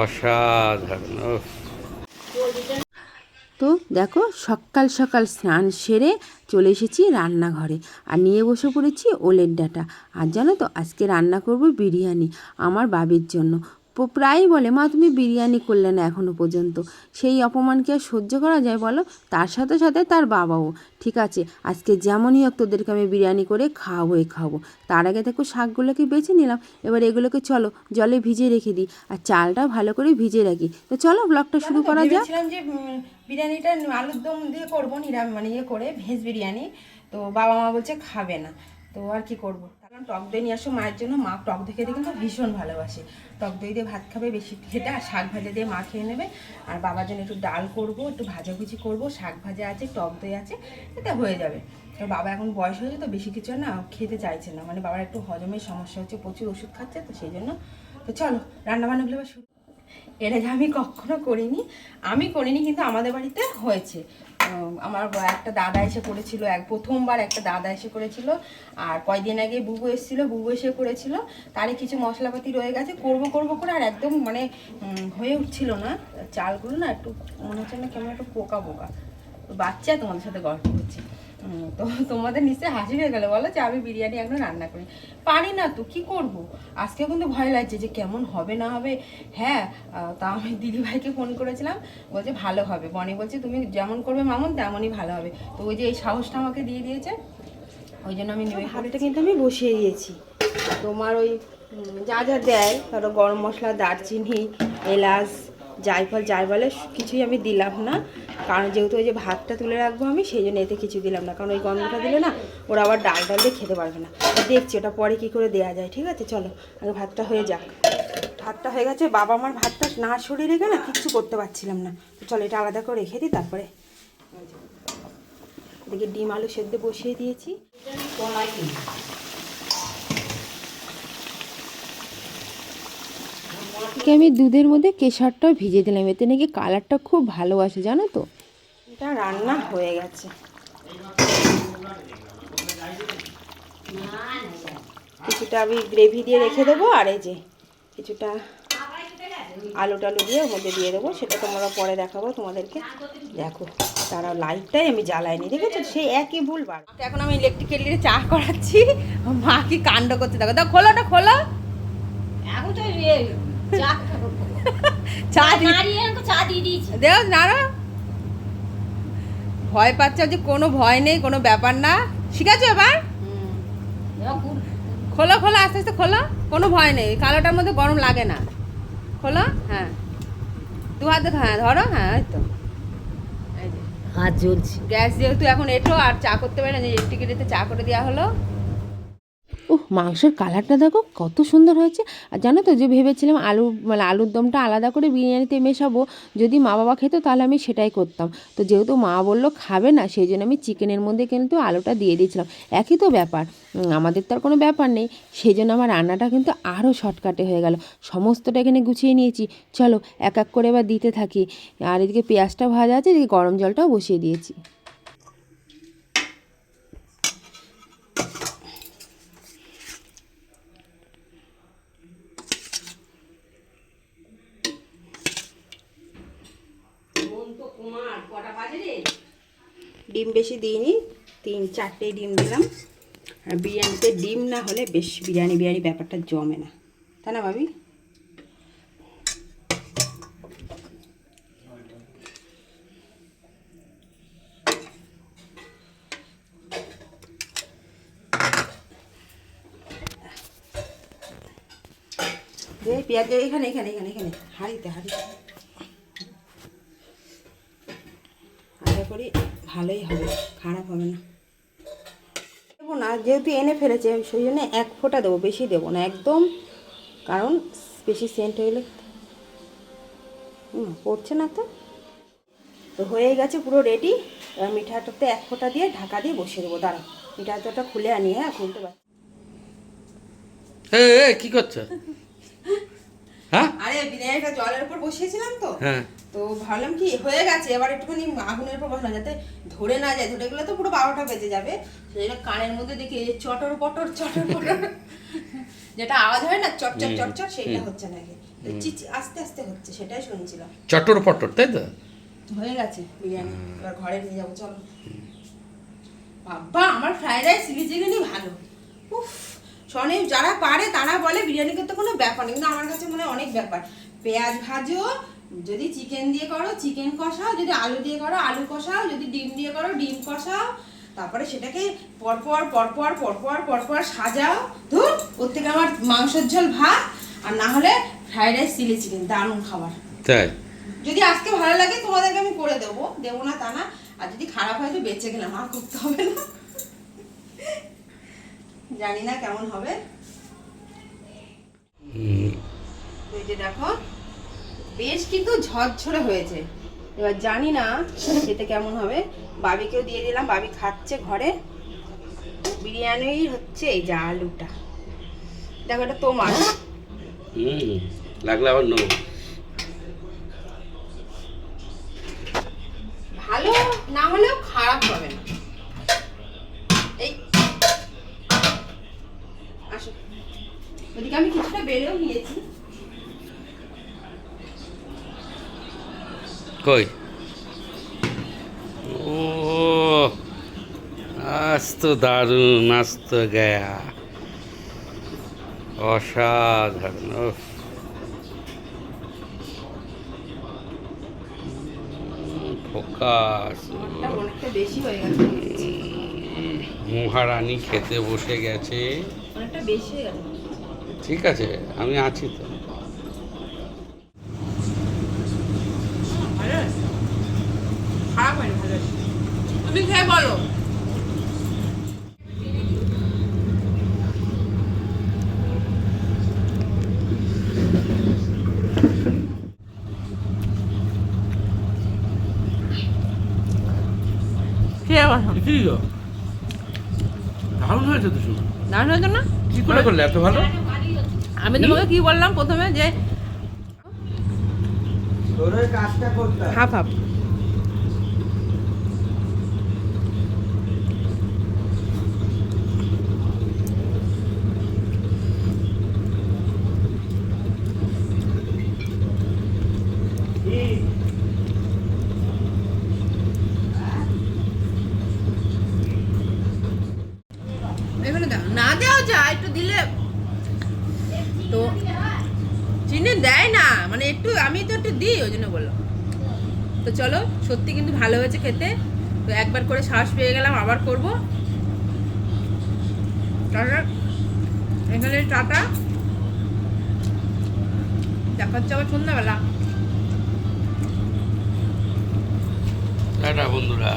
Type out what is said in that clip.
অসাধারণ। উফ। তো দেখো সকাল সকাল স্নান সেরে চলে এসেছি রান্নাঘরে আর নিয়ে বসে পড়েছি ওলের ডাঁটা। আর জানো তো আজকে রান্না করব বিরিয়ানি আমার বাবির জন্য। প্রায়ই বলে মা তুমি বিরিয়ানি করলে না এখনও পর্যন্ত। সেই অপমান কি আর সহ্য করা যায় বলো? তার সাথে সাথে তার বাবাও। ঠিক আছে আজকে যেমনই হোক তোদেরকে আমি বিরিয়ানি করে খাওয়াবোই খাওয়াবো। তার আগে দেখো শাকগুলোকে বেছে নিলাম, এবার এগুলোকে চলো জলে ভিজিয়ে রেখে দিই আর চালটা ভালো করে ভিজিয়ে রাখি। তো চলো ব্লগটা শুরু করা যাক। ভেবেছিলাম যে বিরিয়ানিটা আলুর দম দিয়ে করবো, মানে ইয়ে করে ভেজ বিরিয়ানি। তো বাবা মা বলছে খাবে না, তো আর কি করবো, কারণ টক দই নিয়ে আসো মায়ের জন্য। মা টক দই খেতে কিন্তু ভীষণ ভালোবাসে, টক দই দিয়ে ভাত খাবে বেশি খেতে, আর শাক ভাজা দিয়ে মা খেয়ে নেবে। আর বাবার জন্য একটু ডাল করব, একটু ভাজাভুজি করব, শাক ভাজা আছে, টক দই আছে, এটা হয়ে যাবে। তো বাবা এখন বয়স হয়েছে তো বেশি কিছু না খেতে চাইছে না, মানে বাবার একটু হজমের সমস্যা হচ্ছে, প্রচুর ওষুধ খাচ্ছে তো সেই জন্য। তো চলো রান্নাবান্নাগুলো এবার শুরু। এর আগে আমি কখনো করিনি, কিন্তু আমাদের বাড়িতে হয়েছে। আমার একটা দাদা এসে করেছিল, প্রথমবার একটা দাদা এসে করেছিল। আর কয়দিন আগে বুবু এসেছিল, বুবু এসে করেছিল। তারই কিছু মশলাপাতি রয়ে গেছে, করবো করে আর একদম মানে হয়ে উঠছিল না। চালগুলো না একটু মনে হচ্ছে না কেমন একটু পোকা পোকা। বাচ্চা তোমাদের সাথে গল্প করছি। তো তোমাদের নিশ্চয়ই হাসি হয়ে গেলো বলো যে আমি বিরিয়ানি এখন রান্না করি, পারি না তো কি করব। আজকেও কিন্তু ভয় লাগছে যে কেমন হবে না হবে। হ্যাঁ, তা আমি দিদিভাইকে ফোন করেছিলাম, বলছে ভালো হবে। বনি বলছে তুমি যেমন করবে মামুন তেমনই ভালো হবে। তো ওই যে এই সাহসটা আমাকে দিয়ে দিয়েছে, ওই জন্য আমি নেমে ভাতটা কিন্তু আমি বসিয়ে দিয়েছি। তোমার ওই যা যা দেয় ধরো গরম মশলা, দারচিনি, এলাচ, জায়ফল, যাই বলে কিছুই আমি দিলাম না, কারণ যেহেতু ওই যে ভাতটা তুলে রাখবো আমি, সেই জন্য এতে কিছু দিলাম না, কারণ ওই গন্ধটা দিলে না ওরা আবার ডাল দিয়ে খেতে পারবে না। দেখছি ওটা পরে কী করে দেওয়া যায়। ঠিক আছে চলো আগে ভাতটা হয়ে যাক। ভাতটা হয়ে গেছে, বাবা আমার ভাতটা না সরিয়ে রেখে না কিচ্ছু করতে পারছিলাম না। তো চলো এটা আলাদা করে রেখে দিই, তারপরে এদিকে ডিম আলু সেদ্ধ বসিয়ে দিয়েছি। আমি দুধের মধ্যে কেশরটাও ভিজে দিলাম, এতে নাকি কালারটা খুব ভালো আসে জানো তো। এটা রান্না হয়ে গেছে। কিছুটা আমি গ্রেভি দিয়ে রেখে দেবো, আর এই যে কিছুটা আলু টালু দিয়ে ওর মধ্যে দিয়ে দেবো, সেটা তোমরা পরে দেখাবো তোমাদেরকে। দেখো তারা লাইটটাই আমি জ্বালাইনি, দেখেছো সেই একই ভুল বার। এখন আমি ইলেকট্রিক কেটলিতে চা করাচ্ছি, মা কি কাণ্ড করতে দেখো। দেখো খোলো, ওটা খোলো। এখন তো চা দিয়ে দিয়েছি, দেখ না ভয় পাচ্ছে যে কোনো ভয় নেই, কোনো ব্যাপার না। ঠিক আছে এবার খোলো খোলো, আস্তে আস্তে খোলো, কোনো ভয় নেই, কালোটার মধ্যে গরম লাগে না। খোলো, হ্যাঁ দু হাতে, হ্যাঁ ধরো, হ্যাঁ এই তো হাত জ্বলছে। গ্যাস যেহেতু এখন এঁটো আর চা করতে পারি না, ইলেকট্রিক কেটলিতে চা করে দেওয়া হলো। মাংসের কালারটা দেখো কত সুন্দর হয়েছে। আর জানো তো যে ভেবেছিলাম আলুর দমটা আলাদা করে বিরিয়ানিতে মেশাবো, যদি মা বাবা খেতো তাহলে আমি সেটাই করতাম। তো যেহেতু মা বললো খাবে না, সেই জন্য আমি চিকেনের মধ্যে কিন্তু আলুটা দিয়ে দিয়েছিলাম। একই তো ব্যাপার, আমাদের তো আর কোনো ব্যাপার নেই। সেই জন্য আমার রান্নাটা কিন্তু আরও শর্টকাটে হয়ে গেল। সমস্তটা এখানে গুছিয়ে নিয়েছি, চলো এক এক করে এবার দিতে থাকি। আর এদিকে পেঁয়াজটা ভাজা আছে, এদিকে গরম জলটাও বসিয়ে দিয়েছি। ডিম বেশি দিইনি, 3-4টে ডিম দিলাম। আর বিরিয়ানিতে ডিম না হলে বেশ বিরিয়ানি ব্যাপারটা জমে না, তাই না ভাবি? পেঁয়াজ এখানে এখানে এখানে এখানে হাঁড়িতে আশা করি ভালোই হবে, খারাপ হবে না। দেবো না যেহেতু এনে ফেলেছে, সেই জন্য 1 ফোঁটা দেবো, বেশি দেবো না একদম, কারণ বেশি সেন্ট হয়ে গেলে পড়ছে না। তো হয়ে গেছে পুরো রেডি। এবার মিঠাটাতে 1 ফোঁটা দিয়ে ঢাকা দিয়ে বসিয়ে দেবো। দাঁড়াও মিঠাটা খুলে আনি, হ্যাঁ খুলতে পারি। কি করছো? হ্যাঁ আরে বিরিয়ানিটা জলের উপর বসিয়েছিলাম তো, হ্যাঁ, তো ভাবলাম কি হয়ে গেছে, এবার একটুখানি আগুনের উপর বসানো যাতে ধরে না যায়, ধরে গেলে তো পুরো 12টা বেজে যাবে। সেই জন্য কানের মধ্যে দেখি এই চটর পটর যেটা আওয়াজ হয় না চটচট চটচট, সেইটা হচ্ছে নাকি। আস্তে আস্তে হচ্ছে, সেটাই শুনছিলাম। চটর পটর, তাই তো? হয়ে গেছে বিরিয়ানি, এবার ঘরে নিয়ে যাবো, চলো। বাবা, আমার ফ্রাইড রাইস চিলি চিকেনই ভালো। উফ, শোনে যারা পারে তারা বলে বিরিয়ানি করতে কোনো ব্যাপার নেই, কিন্তু আমার কাছে মনে হয় অনেক ব্যাপার। পেঁয়াজ ভাজো, যদি চিকেন দিয়ে করো চিকেন কষাও, যদি আলু দিয়ে করো আলু কষাও, যদি ডিম দিয়ে করো ডিম কষাও, তারপরে সেটাকে পরপর পরপর পরপর পরপর সাজাও। ধুর, ওর থেকে আমার মাংসের ঝোল ভাত, আর না হলে ফ্রাইড রাইস চিলি চিকেন, দারুণ খাবার। তাই? যদি আজকে ভালো লাগে তোমাদেরকে আমি করে দেবো, দেবো না তা না, আর যদি খারাপ হয় তো বেঁচে গেলাম, আর করতে হবে না। জানি না কেমন হবে। তো এই যে দেখো, বেশ কিন্তু ঝরঝরে হয়েছে। এবার জানি না খেতে কেমন হবে। বাবিকেও দিয়ে দিলাম, বাবি খাচ্ছে ঘরে। বিরিয়ানি হচ্ছে এই যে আলুটা, দেখো এটা তোমার। লাগলে আবার নেবো। ভালো না হলেও খারাপ হবে না। এই আসো, ওদিকে আমি কিছুটা বেড়েও নিয়েছি। কই? ও, আজ তো দারুণ, আজ তো গয়া অসাধারণ। উফ, ফোকাস। এটা অনেকটা বেশি হয়ে গেছে, মহারানী খেতে বসে গেছে। অনেকটা বেশি হয়ে গেছে। ঠিক আছে, আমি আছি তো। ভালো আছে? খারাপ হয়নি, ভালো আছে। তুমি খেয়ে বলো। খেয়ে বলো। কি গো, দারুণ হয়েছে তো শুনো। দারুণ হয়েছে না? কি করে করলে এত ভালো? আমি তোমাকে কি বললাম প্রথমে, যে হাফ হাফ। এখানে দাও, না দেওয়া যায়, একটু দিলে তো। চিনি দেয় না, মানে একটু, আমি তো একটু দিই, ওই জন্য বললাম। তো চলো, সত্যি কিন্তু ভালো হয়েছে খেতে। তো একবার করে সাহস পেয়ে গেলাম, আবার করবো। টাটা, এখানে টাটা, দেখা হচ্ছে আবার সন্ধ্যাবেলা। টাটা বন্ধুরা।